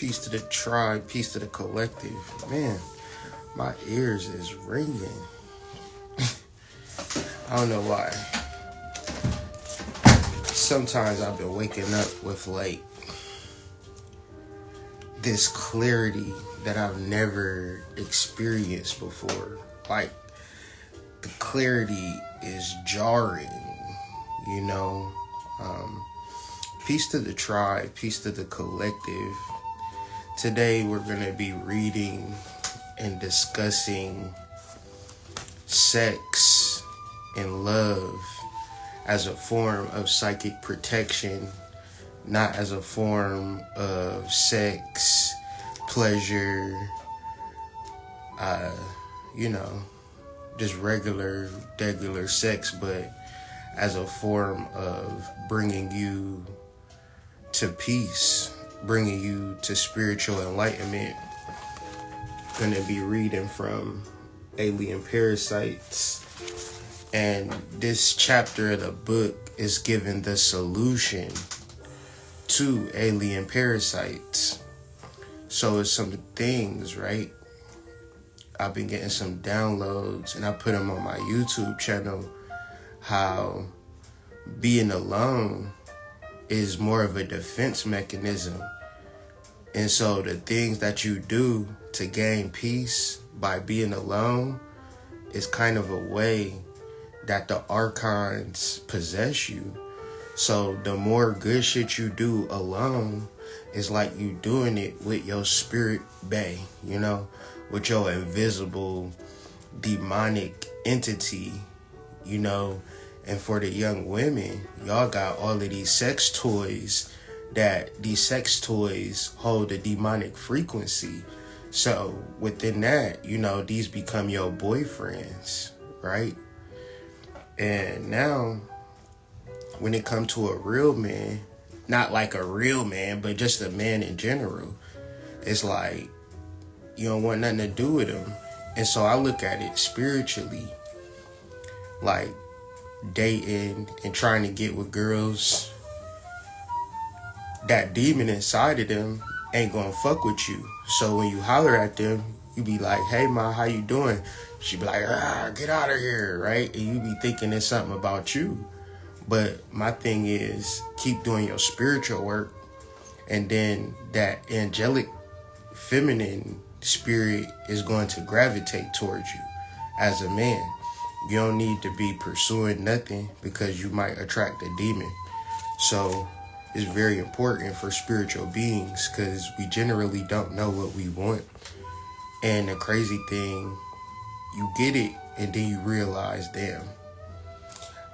Peace to the tribe, peace to the collective. Man, my ears is ringing. I don't know why. Sometimes I've been waking up with like this clarity that I've never experienced before. Like the clarity is jarring, you know. Peace to the tribe, peace to the collective. Today we're going to be reading and discussing sex and love as a form of psychic protection, not as a form of sex, pleasure, just regular sex, but as a form of bringing you to peace, bringing you to spiritual enlightenment. Gonna be reading from Alien Parasites, and this chapter of the book is given the solution to alien parasites. So it's some things, right? I've been getting some downloads, and I put them on my YouTube channel, how being alone is more of a defense mechanism. And so the things that you do to gain peace by being alone is kind of a way that the archons possess you. So the more good shit you do alone is like you doing it with your spirit bae, you know, with your invisible demonic entity, you know. And for the young women, y'all got all of these sex toys, that these sex toys hold a demonic frequency. So within that, you know, these become your boyfriends, right? And now, when it comes to a real man, not like a real man, but just a man in general, it's like you don't want nothing to do with him. And so I look at it spiritually, like dating and trying to get with girls. That demon inside of them ain't gonna fuck with you. So when you holler at them, you be like, "Hey ma, how you doing?" She be like, "Get out of here," right? And you be thinking it's something about you. But my thing is, keep doing your spiritual work, and then that angelic feminine spirit is going to gravitate towards you as a man. You don't need to be pursuing nothing because you might attract a demon. So it's very important for spiritual beings because we generally don't know what we want. And the crazy thing, you get it and then you realize, damn,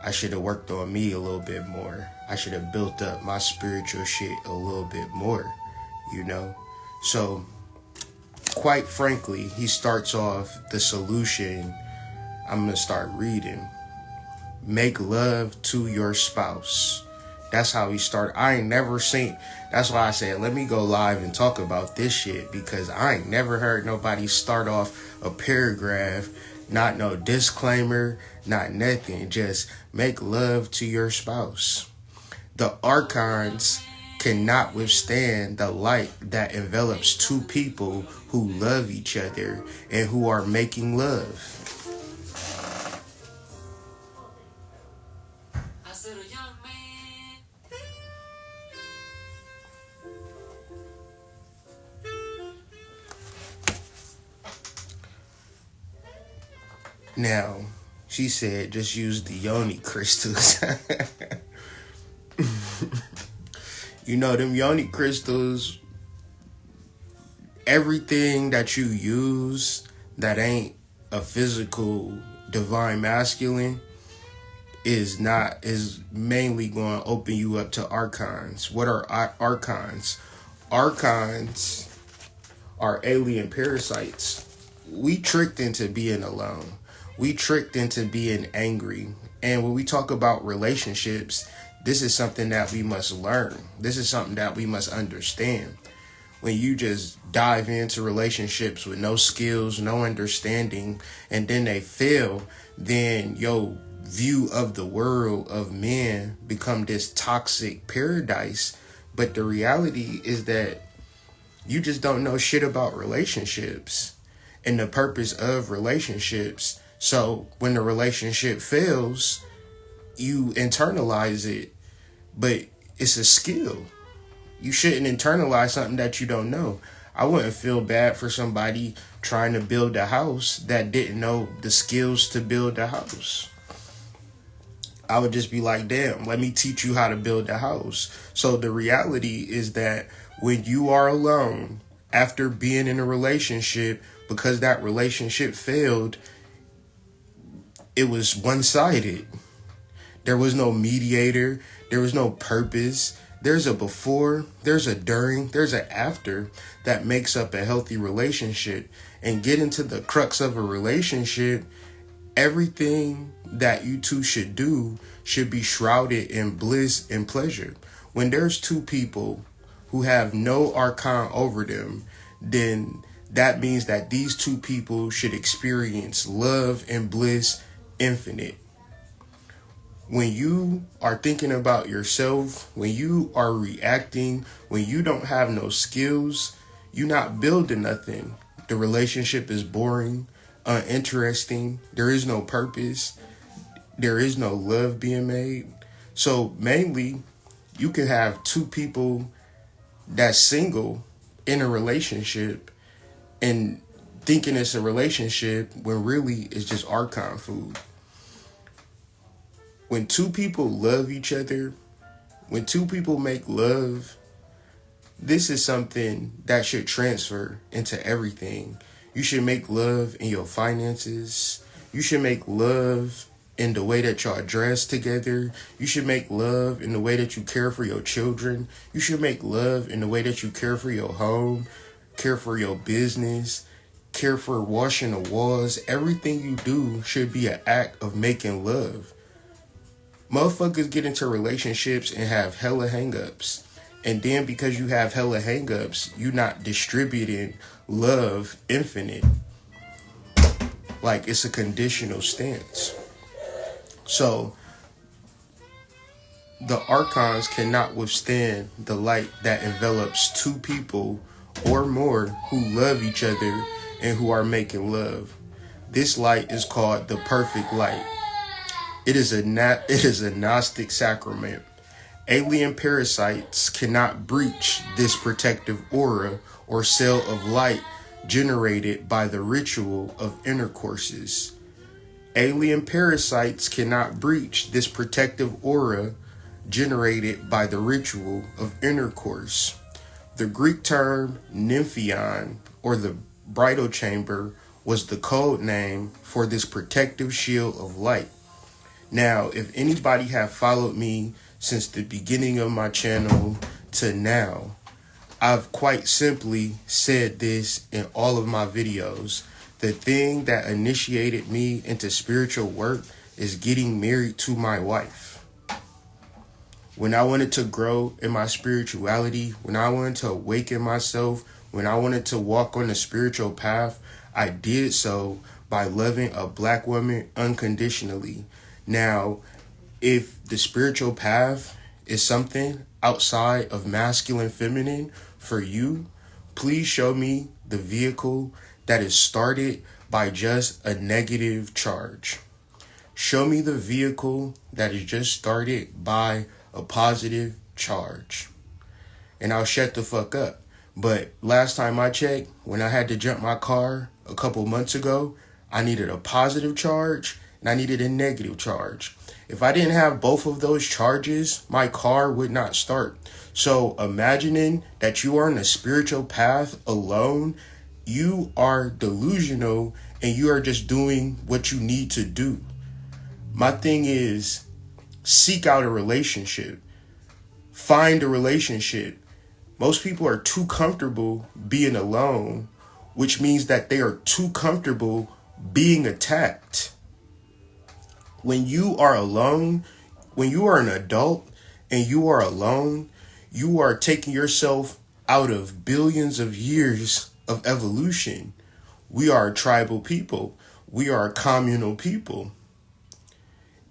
I should have worked on me a little bit more. I should have built up my spiritual shit a little bit more, you know? So quite frankly, he starts off the solution. I'm going to start reading. Make love to your spouse. That's how he started. I ain't never seen. That's why I said, let me go live and talk about this shit, because I ain't never heard nobody start off a paragraph, not no disclaimer, not nothing. Just make love to your spouse. The archons cannot withstand the light that envelops two people who love each other and who are making love. Now, she said just use the yoni crystals. You know, them yoni crystals, everything that you use that ain't a physical divine masculine is mainly going to open you up to archons. What are archons? Archons are alien parasites. We tricked into being alone. We tricked into being angry. And when we talk about relationships, this is something that we must learn. This is something that we must understand. When you just dive into relationships with no skills, no understanding, and then they fail, then your view of the world of men become this toxic paradise. But the reality is that You just don't know shit about relationships and the purpose of relationships. So when the relationship fails, you internalize it, but it's a skill. You shouldn't internalize something that you don't know. I wouldn't feel bad for somebody trying to build a house that didn't know the skills to build a house. I would just be like, damn, let me teach you how to build a house. So the reality is that when you are alone after being in a relationship, because that relationship failed, it was one-sided. There was no mediator. There was no purpose. There's a before, there's a during, there's an after that makes up a healthy relationship. And get into the crux of a relationship, everything that you two should do should be shrouded in bliss and pleasure. When there's two people who have no archon over them, then that means that these two people should experience love and bliss infinite. When you are thinking about yourself, when you are reacting, when you don't have no skills, you're not building nothing. The relationship is boring, uninteresting. There is no purpose. There is no love being made. So mainly, you can have two people that's single in a relationship and thinking it's a relationship when really it's just archon food. When two people love each other, when two people make love, this is something that should transfer into everything. You should make love in your finances. You should make love in the way that y'all dress together. You should make love in the way that you care for your children. You should make love in the way that you care for your home, care for your business, care for washing the walls. Everything you do should be an act of making love. Motherfuckers get into relationships and have hella hangups. And then because you have hella hangups, you're not distributing love infinite. Like it's a conditional stance. So the archons cannot withstand the light that envelops two people or more who love each other and who are making love. This light is called the perfect light. It is a Gnostic sacrament. Alien parasites cannot breach this protective aura or cell of light generated by the ritual of intercourses. Alien parasites cannot breach this protective aura generated by the ritual of intercourse. The Greek term nymphion, or the bridal chamber, was the code name for this protective shield of light. Now, if anybody have followed me since the beginning of my channel to now, I've quite simply said this in all of my videos. The thing that initiated me into spiritual work is getting married to my wife. When I wanted to grow in my spirituality, when I wanted to awaken myself, when I wanted to walk on the spiritual path, I did so by loving a black woman unconditionally. Now, if the spiritual path is something outside of masculine feminine for you, please show me the vehicle that is started by just a negative charge. Show me the vehicle that is just started by a positive charge. And I'll shut the fuck up. But last time I checked, when I had to jump my car a couple months ago, I needed a positive charge and I needed a negative charge. If I didn't have both of those charges, my car would not start. So imagining that you are on a spiritual path alone, you are delusional and you are just doing what you need to do. My thing is, seek out a relationship. Find a relationship. Most people are too comfortable being alone, which means that they are too comfortable being attacked. When you are alone, when you are an adult and you are alone, you are taking yourself out of billions of years of evolution. We are a tribal people. We are a communal people.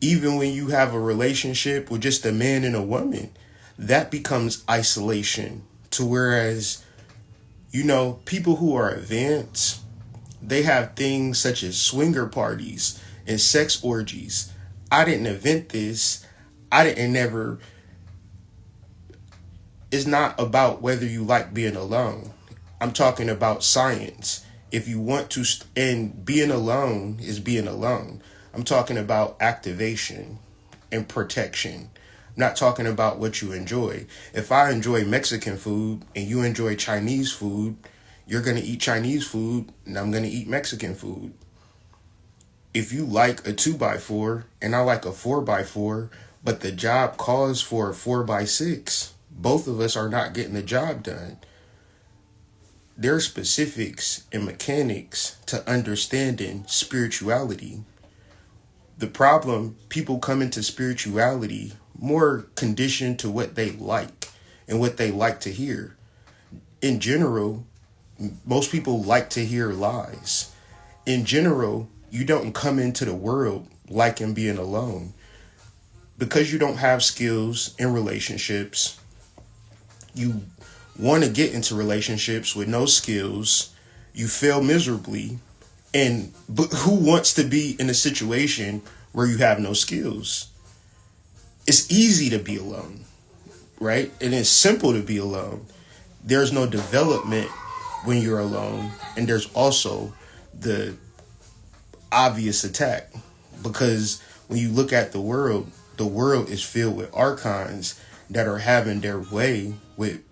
Even when you have a relationship with just a man and a woman, that becomes isolation. To whereas You know, people who are advanced, they have things such as swinger parties and sex orgies. I didn't invent this. I didn't never. It's not about whether you like being alone. I'm talking about science. If you want to, and being alone is being alone. I'm talking about activation and protection. I'm not talking about what you enjoy. If I enjoy Mexican food and you enjoy Chinese food, you're going to eat Chinese food and I'm going to eat Mexican food. If you like a 2x4 and I like a 4x4, but the job calls for a 4x6, both of us are not getting the job done. There are specifics and mechanics to understanding spirituality. The problem, people come into spirituality more conditioned to what they like and what they like to hear. In general, most people like to hear lies. In general, you don't come into the world liking being alone. Because you don't have skills in relationships, you want to get into relationships with no skills, you fail miserably, but who wants to be in a situation where you have no skills? It's easy to be alone, right? And it's simple to be alone. There's no development when you're alone, and there's also the obvious attack, because when you look at the world is filled with archons that are having their way with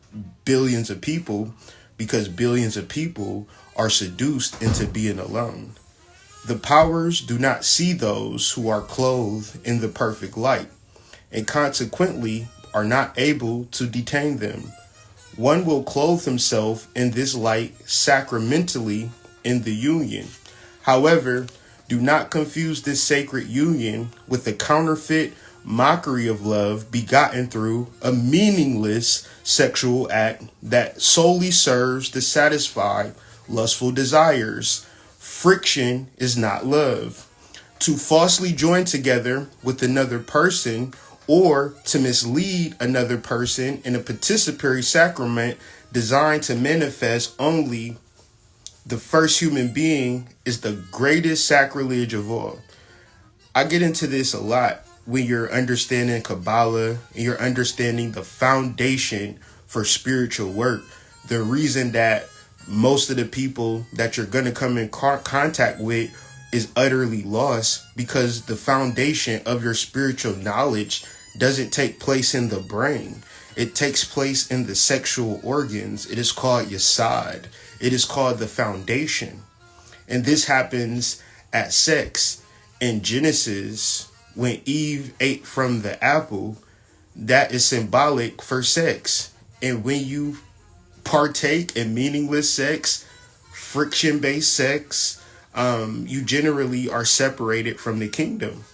billions of people, because billions of people are seduced into being alone. The powers do not see those who are clothed in the perfect light, and consequently are not able to detain them. One will clothe himself in this light sacramentally in the union. However, do not confuse this sacred union with the counterfeit mockery of love begotten through a meaningless sexual act that solely serves to satisfy lustful desires. Friction is not love. To falsely join together with another person or to mislead another person in a participatory sacrament designed to manifest only the first human being is the greatest sacrilege of all. I get into this a lot when you're understanding Kabbalah and you're understanding the foundation for spiritual work. The reason that most of the people that you're going to come in contact with is utterly lost, because the foundation of your spiritual knowledge doesn't take place in the brain. It takes place in the sexual organs. It is called yasad. It is called the foundation. And this happens at sex. In Genesis, when Eve ate from the apple, that is symbolic for sex. And when you partake in meaningless sex, friction-based sex, you generally are separated from the kingdom.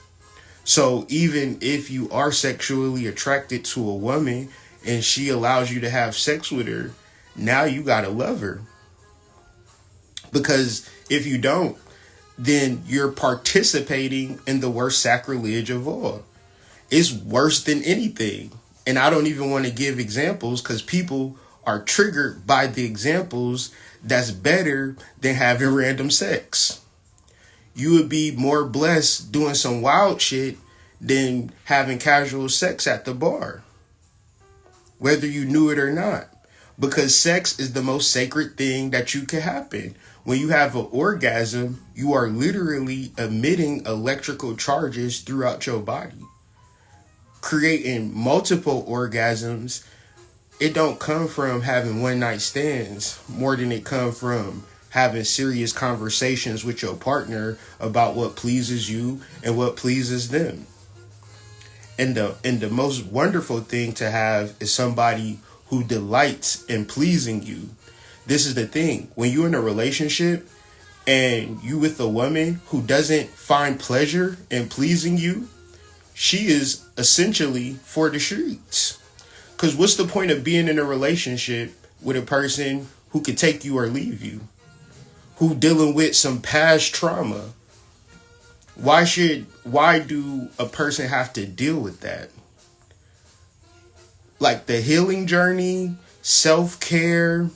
So even if you are sexually attracted to a woman and she allows you to have sex with her, now you gotta love her. Because if you don't, then you're participating in the worst sacrilege of all. It's worse than anything. And I don't even want to give examples because people are triggered by the examples. That's better than having random sex. You would be more blessed doing some wild shit than having casual sex at the bar, whether you knew it or not, because sex is the most sacred thing that you can happen. When you have an orgasm, you are literally emitting electrical charges throughout your body, creating multiple orgasms. It don't come from having one night stands more than it come from having serious conversations with your partner about what pleases you and what pleases them. And the most wonderful thing to have is somebody who delights in pleasing you. This is the thing. When you're in a relationship and you with a woman who doesn't find pleasure in pleasing you, she is essentially for the streets. Because what's the point of being in a relationship with a person who could take you or leave you? Who dealing with some past trauma? Why do a person have to deal with that? Like the healing journey, self-care,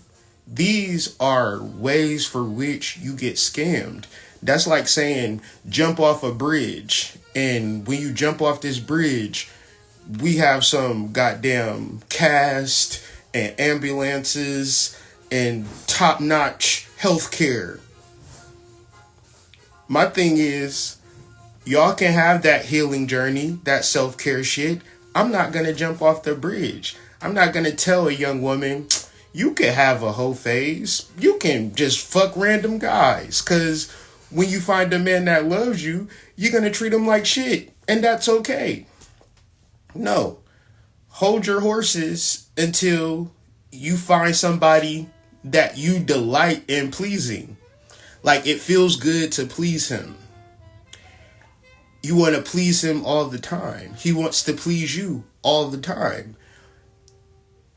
These are ways for which you get scammed. That's like saying jump off a bridge. And when you jump off this bridge, we have some goddamn cast and ambulances and top-notch healthcare. My thing is, y'all can have that healing journey, that self-care shit. I'm not going to jump off the bridge. I'm not going to tell a young woman, you can have a whole phase. You can just fuck random guys. Because when you find a man that loves you, you're going to treat him like shit. And that's okay. No. Hold your horses until you find somebody that you delight in pleasing. Like, it feels good to please him. You want to please him all the time. He wants to please you all the time.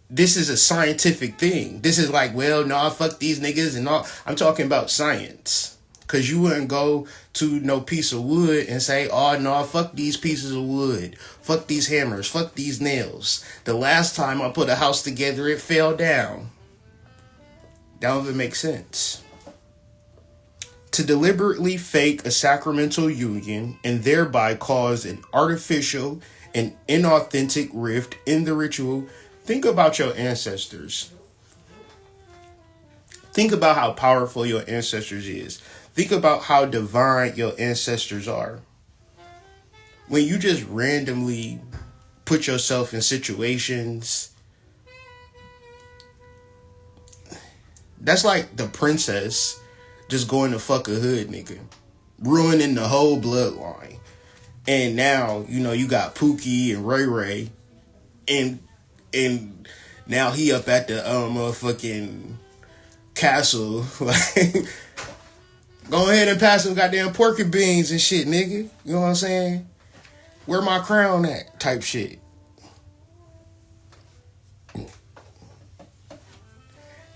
This is a scientific thing. This is like, well, nah, fuck these niggas and all. I'm talking about science. Because you wouldn't go to no piece of wood and say, oh, no, fuck these pieces of wood. Fuck these hammers. Fuck these nails. The last time I put a house together, it fell down. That don't even make sense. To deliberately fake a sacramental union and thereby cause an artificial and inauthentic rift in the ritual, think about your ancestors. Think about how powerful your ancestors is. Think about how divine your ancestors are. When you just randomly put yourself in situations, that's like the princess just going to fuck a hood nigga, ruining the whole bloodline. And now, you know, you got Pookie and Ray Ray, and now he up at the motherfucking castle, like, go ahead and pass some goddamn pork and beans and shit, nigga. You know what I'm saying? Where my crown at? Type shit.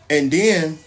And then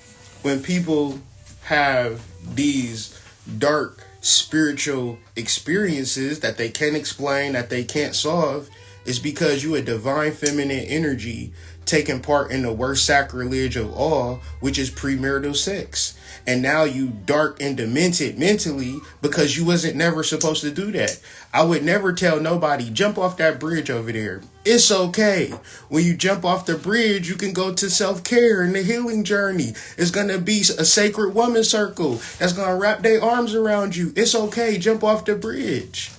when people have these dark spiritual experiences that they can't explain, that they can't solve, is because you a divine feminine energy taking part in the worst sacrilege of all, which is premarital sex. And now you dark and demented mentally because you wasn't never supposed to do that. I would never tell nobody, jump off that bridge over there. It's okay. When you jump off the bridge, you can go to self-care and the healing journey. It's going to be a sacred woman circle that's going to wrap their arms around you. It's okay. Jump off the bridge.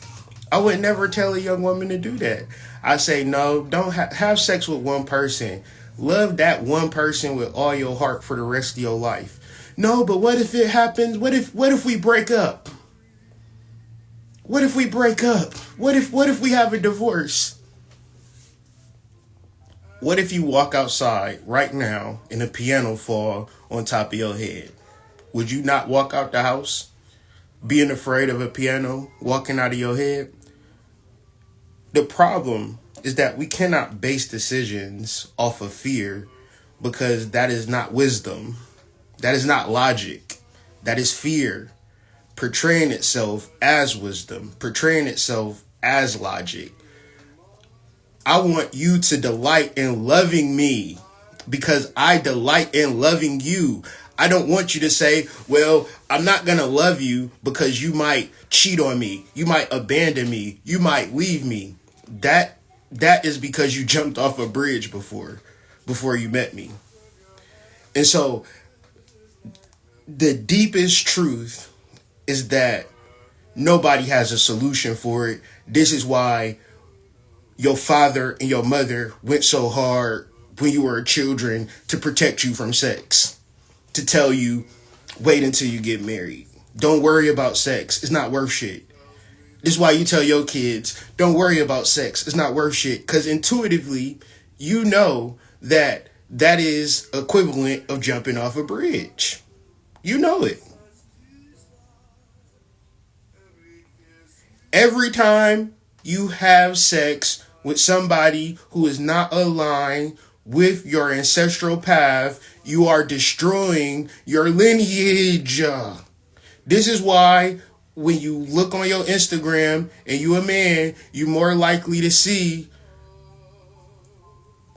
I would never tell a young woman to do that. I say, no, don't have sex with one person. Love that one person with all your heart for the rest of your life. No, but what if it happens? What if we break up? What if we break up? What if we have a divorce? What if you walk outside right now and a piano fall on top of your head? Would you not walk out the house being afraid of a piano walking out of your head? The problem is that we cannot base decisions off of fear, because that is not wisdom. That is not logic. That is fear portraying itself as wisdom, portraying itself as logic. I want you to delight in loving me because I delight in loving you. I don't want you to say, well, I'm not going to love you because you might cheat on me. You might abandon me. You might leave me. That is because you jumped off a bridge before you met me. And so the deepest truth is that nobody has a solution for it. This is why your father and your mother went so hard when you were children to protect you from sex, to tell you, wait until you get married. Don't worry about sex. It's not worth shit. This is why you tell your kids, don't worry about sex. It's not worth shit. Because intuitively, you know that is equivalent of jumping off a bridge. You know it. Every time you have sex with somebody who is not aligned with your ancestral path, you are destroying your lineage. This is why when you look on your Instagram and you a man, you're more likely to see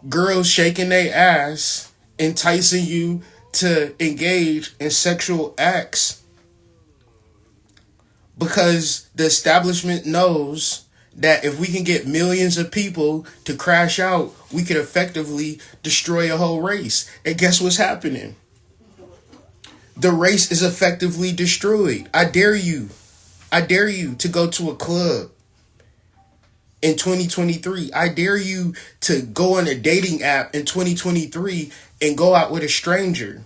girls shaking their ass, enticing you to engage in sexual acts because the establishment knows that if we can get millions of people to crash out, we could effectively destroy a whole race. And guess what's happening? The race is effectively destroyed. I dare you to go to a club in 2023. I dare you to go on a dating app in 2023 and go out with a stranger.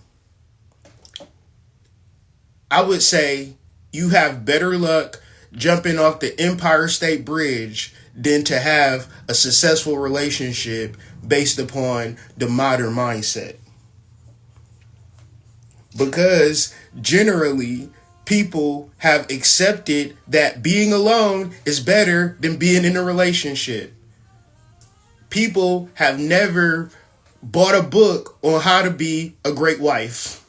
I would say you have better luck jumping off the Empire State Bridge than to have a successful relationship based upon the modern mindset. Because generally, people have accepted that being alone is better than being in a relationship. People have never bought a book on how to be a great wife.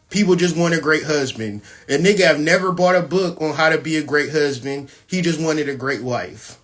People just want a great husband. A nigga have never bought a book on how to be a great husband. He just wanted a great wife.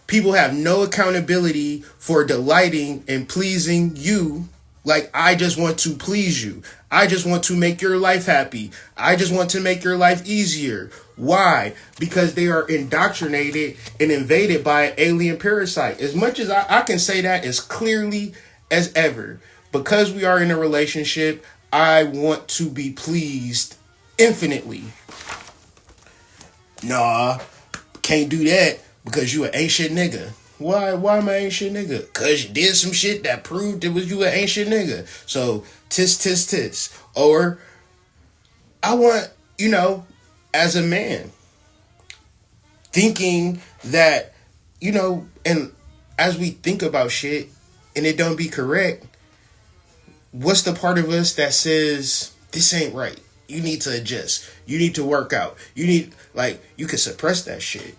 People have no accountability for delighting and pleasing you. Like, I just want to please you. I just want to make your life happy. I just want to make your life easier. Why? Because they are indoctrinated and invaded by an alien parasite. As much as I can say that as clearly as ever. Because we are in a relationship, I want to be pleased infinitely. Nah, can't do that because you an ancient nigga. Why am I ancient nigga? Because you did some shit that proved it was you an ancient nigga. So, tis. Or, I want, as a man, thinking that, and as we think about shit and it don't be correct, what's the part of us that says, this ain't right? You need to adjust. You need to work out. You can suppress that shit.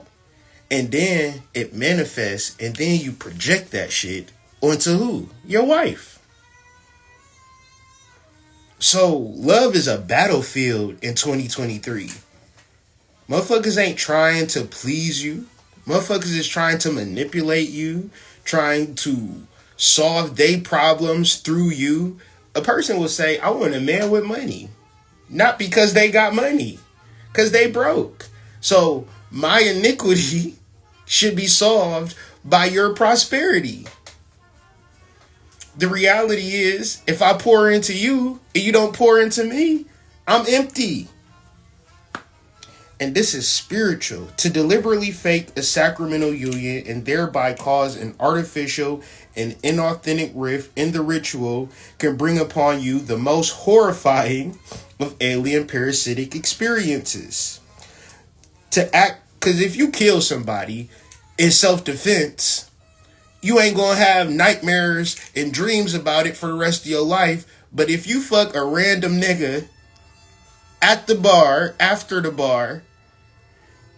And then it manifests, and then you project that shit onto who? Your wife. So, love is a battlefield in 2023. Motherfuckers ain't trying to please you. Motherfuckers is trying to manipulate you, trying to solve their problems through you. A person will say, I want a man with money. Not because they got money, because they broke. So, my iniquity should be solved by your prosperity. The reality is, if I pour into you and you don't pour into me, I'm empty. And this is spiritual. To deliberately fake a sacramental union and thereby cause an artificial and inauthentic rift in the ritual can bring upon you the most horrifying of alien parasitic experiences. Because if you kill somebody in self-defense, you ain't gonna have nightmares and dreams about it for the rest of your life. But if you fuck a random nigga at the bar, after the bar,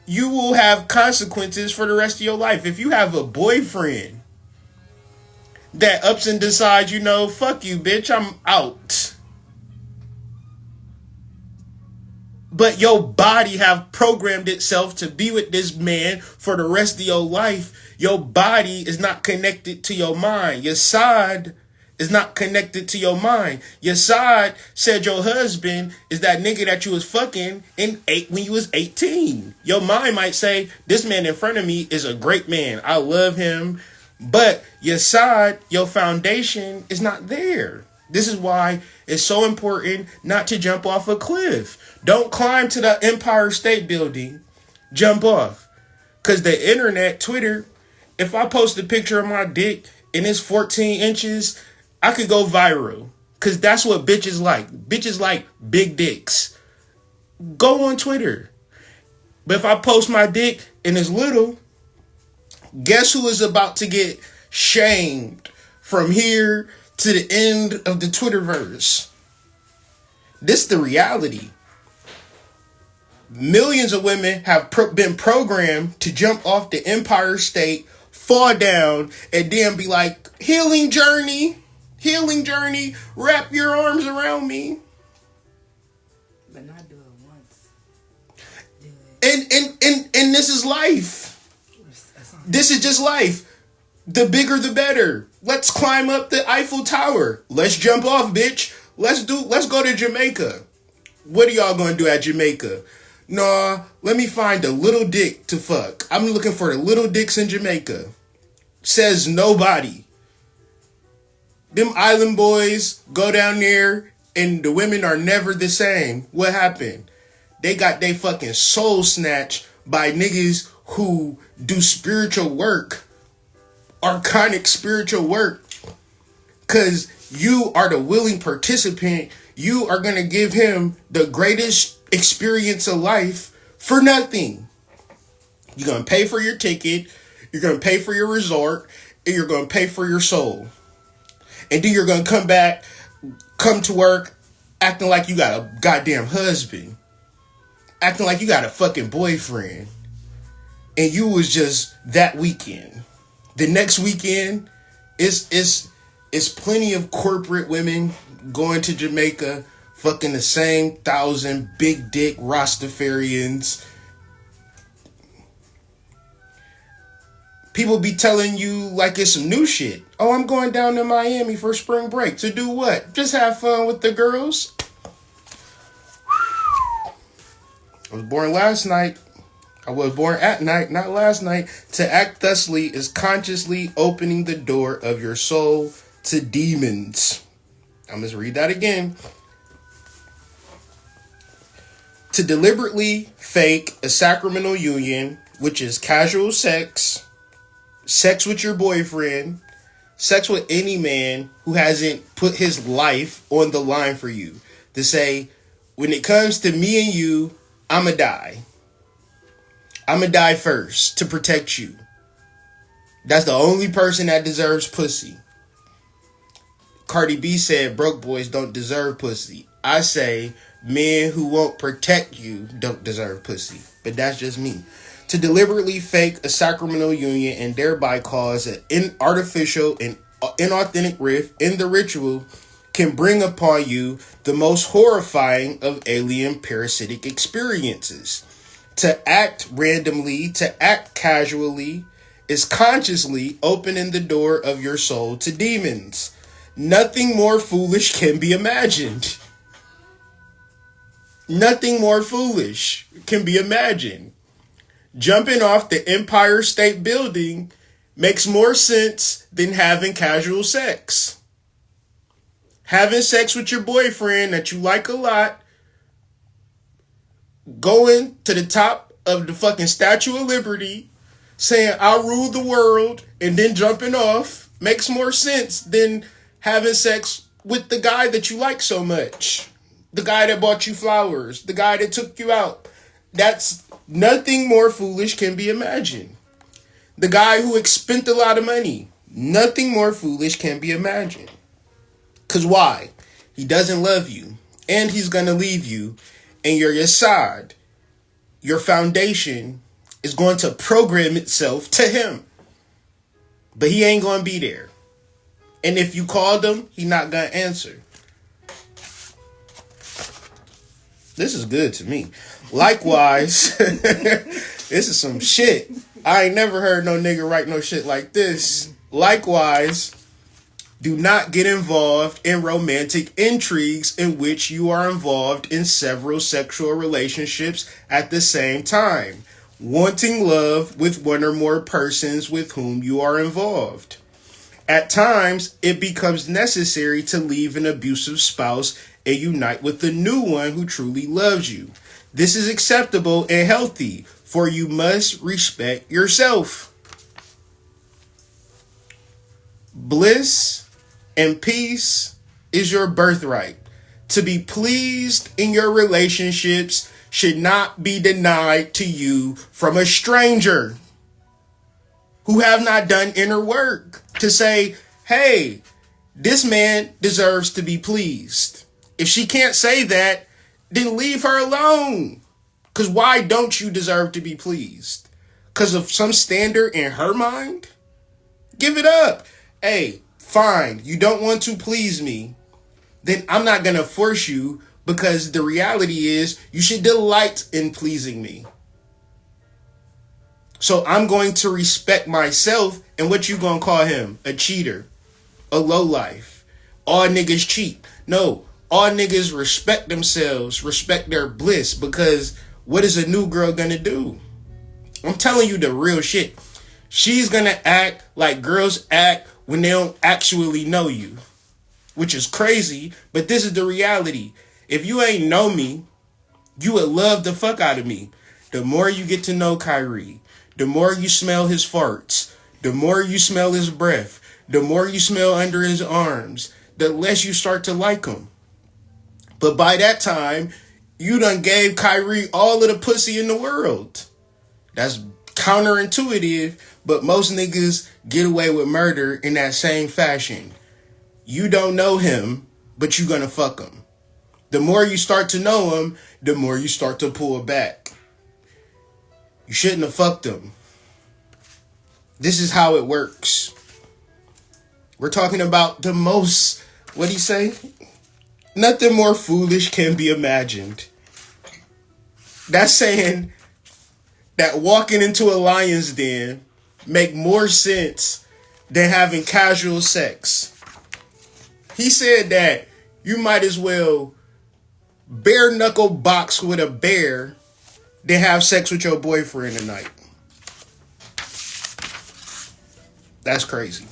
you will have consequences for the rest of your life. If you have a boyfriend that ups and decides, fuck you, bitch, I'm out. But your body have programmed itself to be with this man for the rest of your life. Your body is not connected to your mind. Your side is not connected to your mind. Your side said your husband is that nigga that you was fucking when you was 18. Your mind might say, this man in front of me is a great man. I love him. But your side, your foundation is not there. This is why it's so important not to jump off a cliff. Don't climb to the Empire State Building. Jump off. Because the internet, Twitter, if I post a picture of my dick and it's 14 inches, I could go viral. Because that's what bitches like. Bitches like big dicks. Go on Twitter. But if I post my dick and it's little, guess who is about to get shamed from here to the end of the Twitterverse? This is the reality. Millions of women have been programmed to jump off the Empire State, fall down, and then be like, healing journey, wrap your arms around me. But not do it once. Do it. And this is life. This is just life. The bigger, the better. Let's climb up the Eiffel Tower. Let's jump off, bitch. Let's go to Jamaica. What are y'all gonna do at Jamaica? Nah, let me find a little dick to fuck. I'm looking for the little dicks in Jamaica. Says nobody. Them island boys go down there and the women are never the same. What happened? They got they fucking soul snatched by niggas who do spiritual work. Archonic spiritual work. Cause you are the willing participant. You are gonna give him the greatest experience of life for nothing. You're gonna pay for your ticket, you're gonna pay for your resort, and you're gonna pay for your soul. And then you're gonna come to work acting like you got a goddamn husband. Acting like you got a fucking boyfriend. And you was just that weekend. The next weekend is plenty of corporate women going to Jamaica, fucking the same 1,000 big dick Rastafarians. People be telling you like it's some new shit. Oh, I'm going down to Miami for spring break. To do what? Just have fun with the girls. I was born last night. I was born at night, not last night. To act thusly is consciously opening the door of your soul to demons. I'm just read that again. To deliberately fake a sacramental union, which is casual sex, sex with your boyfriend, sex with any man who hasn't put his life on the line for you. To say, when it comes to me and you, I'ma die. I'ma die first to protect you. That's the only person that deserves pussy. Cardi B said broke boys don't deserve pussy. I say men who won't protect you don't deserve pussy. But that's just me. To deliberately fake a sacramental union and thereby cause an artificial and inauthentic rift in the ritual can bring upon you the most horrifying of alien parasitic experiences. To act randomly, to act casually, is consciously opening the door of your soul to demons. Nothing more foolish can be imagined. Nothing more foolish can be imagined. Jumping off the Empire State Building makes more sense than having casual sex. Having sex with your boyfriend that you like a lot, going to the top of the fucking Statue of Liberty, saying, I'll rule the world, and then jumping off makes more sense than having sex with the guy that you like so much. The guy that bought you flowers. The guy that took you out. That's nothing more foolish can be imagined. The guy who spent a lot of money. Nothing more foolish can be imagined. Because why? He doesn't love you. And he's going to leave you. And your yesod, your foundation, is going to program itself to him. But he ain't going to be there. And if you called him, he not going to answer. This is good to me. Likewise, this is some shit. I ain't never heard no nigga write no shit like this. Likewise, do not get involved in romantic intrigues in which you are involved in several sexual relationships at the same time, wanting love with one or more persons with whom you are involved. At times, it becomes necessary to leave an abusive spouse and unite with the new one who truly loves you. This is acceptable and healthy, for you must respect yourself. Bliss and peace is your birthright. To be pleased in your relationships should not be denied to you from a stranger who have not done inner work to say, hey, this man deserves to be pleased. If she can't say that, then leave her alone. Because why don't you deserve to be pleased? Because of some standard in her mind? Give it up. Hey, fine, you don't want to please me. Then I'm not going to force you, because the reality is you should delight in pleasing me. So I'm going to respect myself, and what you going to call him? A cheater. a lowlife. All niggas cheat. No, all niggas respect themselves, respect their bliss, because what is a new girl gonna do? I'm telling you the real shit. She's gonna act like girls act when they don't actually know you, which is crazy, but this is the reality. If you ain't know me, you would love the fuck out of me. The more you get to know Kyrie, the more you smell his farts, the more you smell his breath, the more you smell under his arms, the less you start to like him. But by that time, you done gave Kyrie all of the pussy in the world. That's counterintuitive, but most niggas get away with murder in that same fashion. You don't know him, but you gonna fuck him. The more you start to know him, the more you start to pull back. You shouldn't have fucked him. This is how it works. We're talking about the most, what'd he say? Nothing more foolish can be imagined. That's saying that walking into a lion's den make more sense than having casual sex. He said that you might as well bare knuckle box with a bear than have sex with your boyfriend tonight. That's crazy.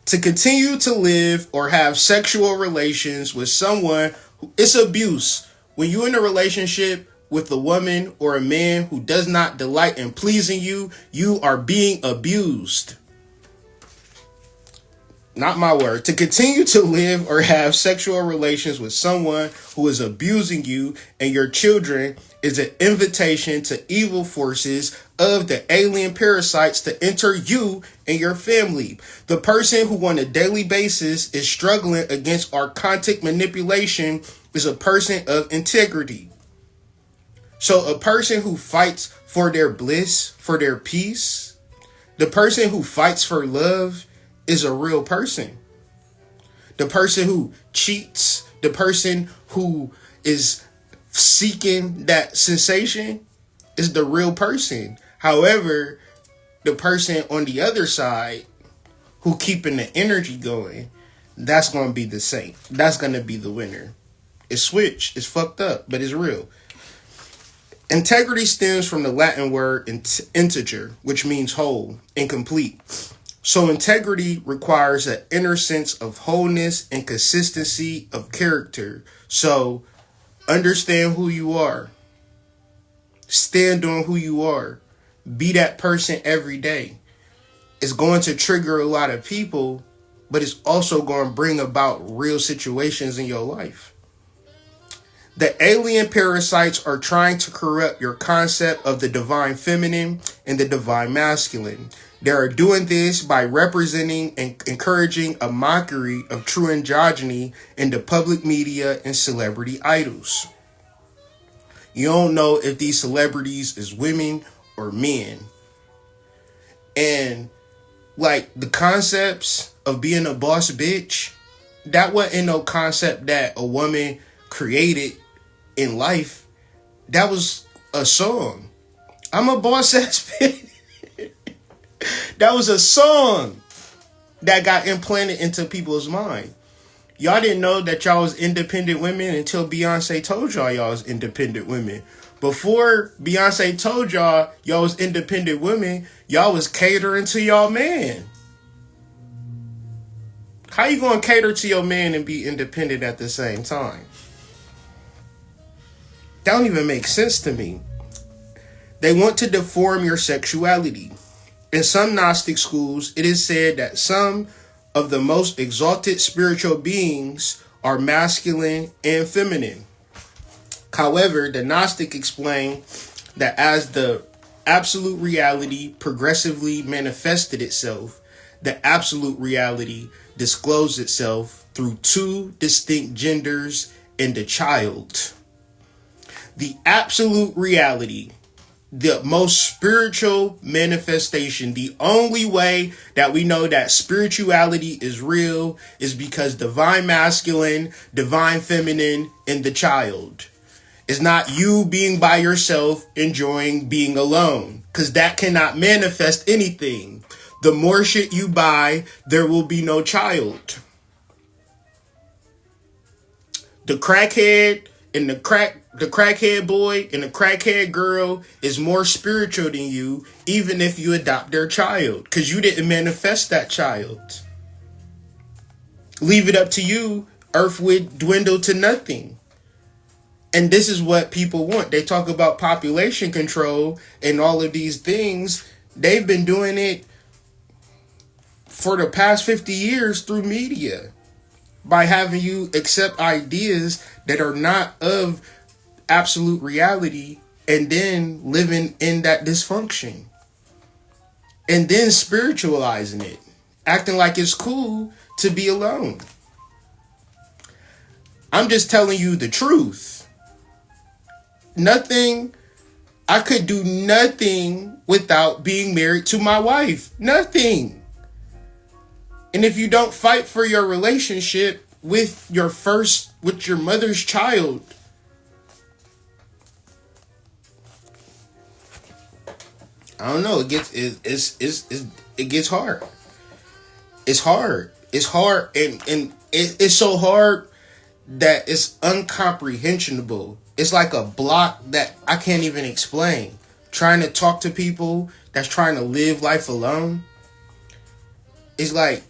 To continue to live or have sexual relations with someone it's abuse. When you're in a relationship with a woman or a man who does not delight in pleasing you, you are being abused. Not my word. To continue to live or have sexual relations with someone who is abusing you and your children is an invitation to evil forces of the alien parasites to enter you and your family. The person who on a daily basis is struggling against archontic manipulation is a person of integrity. So a person who fights for their bliss, for their peace, the person who fights for love is a real person. The person who cheats, the person who is seeking that sensation is the real person. However, the person on the other side who keeping the energy going, that's going to be the saint. That's going to be the winner. It's switched. It's fucked up, but it's real. Integrity stems from the Latin word integer, which means whole and complete. So integrity requires an inner sense of wholeness and consistency of character. So understand who you are. Stand on who you are. Be that person every day. It's going to trigger a lot of people, but it's also going to bring about real situations in your life. The alien parasites are trying to corrupt your concept of the divine feminine and the divine masculine. They are doing this by representing and encouraging a mockery of true androgyny in the public media and celebrity idols. You don't know if these celebrities is women or men. And like the concepts of being a boss bitch, that wasn't no concept that a woman created in life. That was a song. I'm a boss ass bitch. That was a song that got implanted into people's mind. Y'all didn't know that y'all was independent women until Beyonce told y'all was independent women. Before Beyonce told y'all was independent women, y'all was catering to y'all man. How you gonna cater to your man and be independent at the same time? That don't even make sense to me. They want to deform your sexuality. In some Gnostic schools, it is said that some of the most exalted spiritual beings are masculine and feminine. However, the Gnostic explained that as the absolute reality progressively manifested itself, the absolute reality disclosed itself through two distinct genders in the child. The absolute reality, the most spiritual manifestation, the only way that we know that spirituality is real is because divine masculine, divine feminine, and the child. It's not you being by yourself, enjoying being alone. Because that cannot manifest anything. The more shit you buy, there will be no child. The crackhead and the crackhead boy and the crackhead girl is more spiritual than you, even if you adopt their child. Because you didn't manifest that child. Leave it up to you, earth would dwindle to nothing. And this is what people want. They talk about population control and all of these things. They've been doing it for the past 50 years through media by having you accept ideas that are not of absolute reality and then living in that dysfunction and then spiritualizing it, acting like it's cool to be alone. I'm just telling you the truth. I could do nothing without being married to my wife. Nothing. And if you don't fight for your relationship with your mother's child, I don't know, it gets hard. It's hard. It's hard and it's so hard that it's incomprehensible. It's like a block that I can't even explain. Trying to talk to people that's trying to live life alone. It's like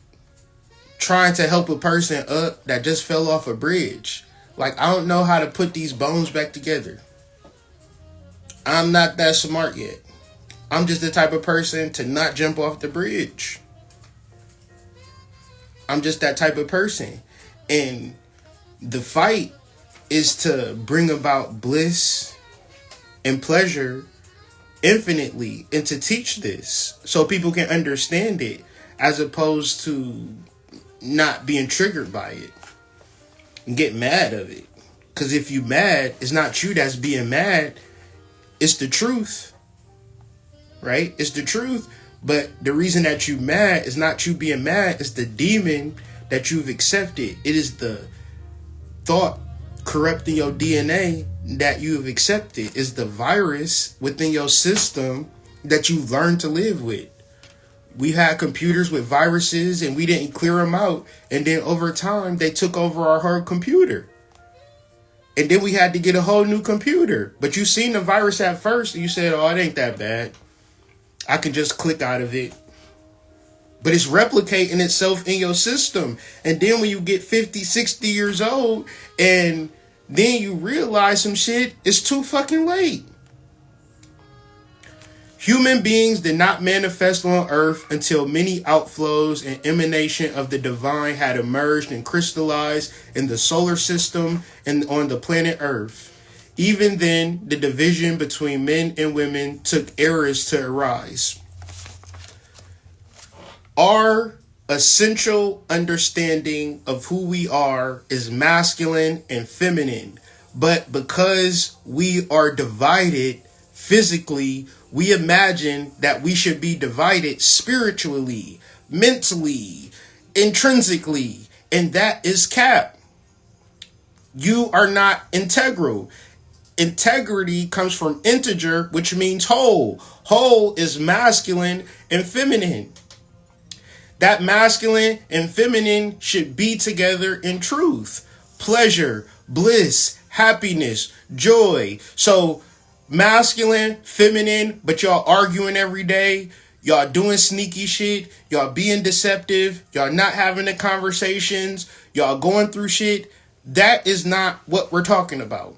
trying to help a person up that just fell off a bridge. Like, I don't know how to put these bones back together. I'm not that smart yet. I'm just the type of person to not jump off the bridge. I'm just that type of person. And the fight is to bring about bliss and pleasure infinitely and to teach this so people can understand it as opposed to not being triggered by it and get mad of it. Because if you mad, it's not you that's being mad. It's the truth. Right? It's the truth. But the reason that you mad is not you being mad. It's the demon that you've accepted. It is the thought corrupting your DNA that you have accepted. Is the virus within your system that you've learned to live with. We had computers with viruses and we didn't clear them out. And then over time, they took over our whole computer. And then we had to get a whole new computer. But you seen the virus at first and you said, oh, it ain't that bad. I can just click out of it. But it's replicating itself in your system. And then when you get 50, 60 years old and then you realize some shit, it's too fucking late. Human beings did not manifest on Earth until many outflows and emanation of the divine had emerged and crystallized in the solar system and on the planet Earth. Even then, the division between men and women took eras to arise. Our essential understanding of who we are is masculine and feminine. But because we are divided physically, we imagine that we should be divided spiritually, mentally, intrinsically. And that is cap. You are not integral. Integrity comes from integer, which means whole. Whole is masculine and feminine. That masculine and feminine should be together in truth, pleasure, bliss, happiness, joy. So masculine, feminine, but y'all arguing every day. Y'all doing sneaky shit. Y'all being deceptive. Y'all not having the conversations. Y'all going through shit. That is not what we're talking about.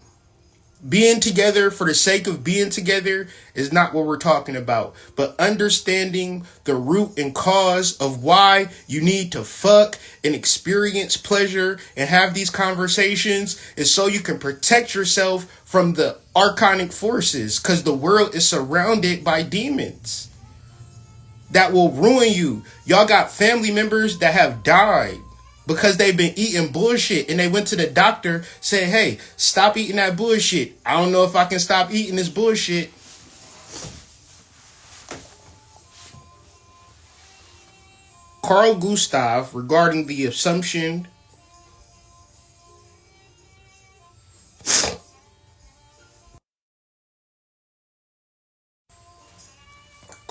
Being together for the sake of being together is not what we're talking about. But understanding the root and cause of why you need to fuck and experience pleasure and have these conversations is so you can protect yourself from the archonic forces, because the world is surrounded by demons that will ruin you. Y'all got family members that have died because they've been eating bullshit and they went to the doctor saying, hey, stop eating that bullshit. I don't know if I can stop eating this bullshit. Carl Gustav, regarding the assumption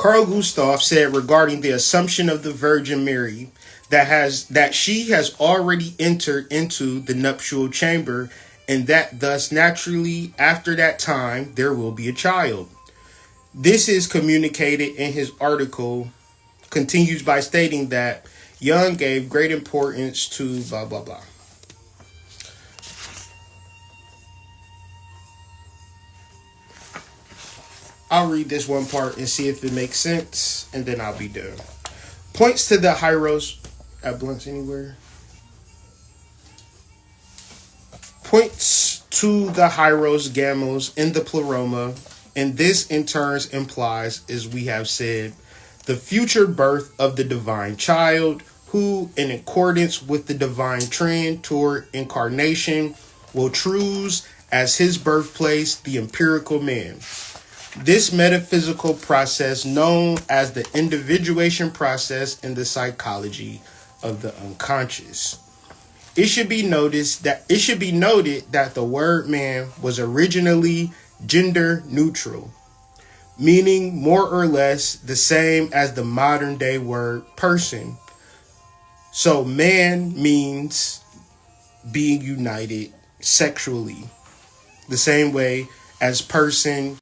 Carl Gustav said regarding the Assumption of the Virgin Mary that she has already entered into the nuptial chamber, and that thus naturally after that time there will be a child. This is communicated in his article, continues by stating that Jung gave great importance to blah blah blah. I'll read this one part and see if it makes sense, and then I'll be done. Points to the Hyros at Blunts anywhere. Points to the Hyros Gamos in the Pleroma, and this in turn implies, as we have said, the future birth of the divine child, who, in accordance with the divine trend toward incarnation, will choose as his birthplace the empirical man. This metaphysical process, known as the individuation process in the psychology of the unconscious. It should be noted that the word man was originally gender neutral, meaning more or less the same as the modern day word person. So man means being united sexually, the same way as person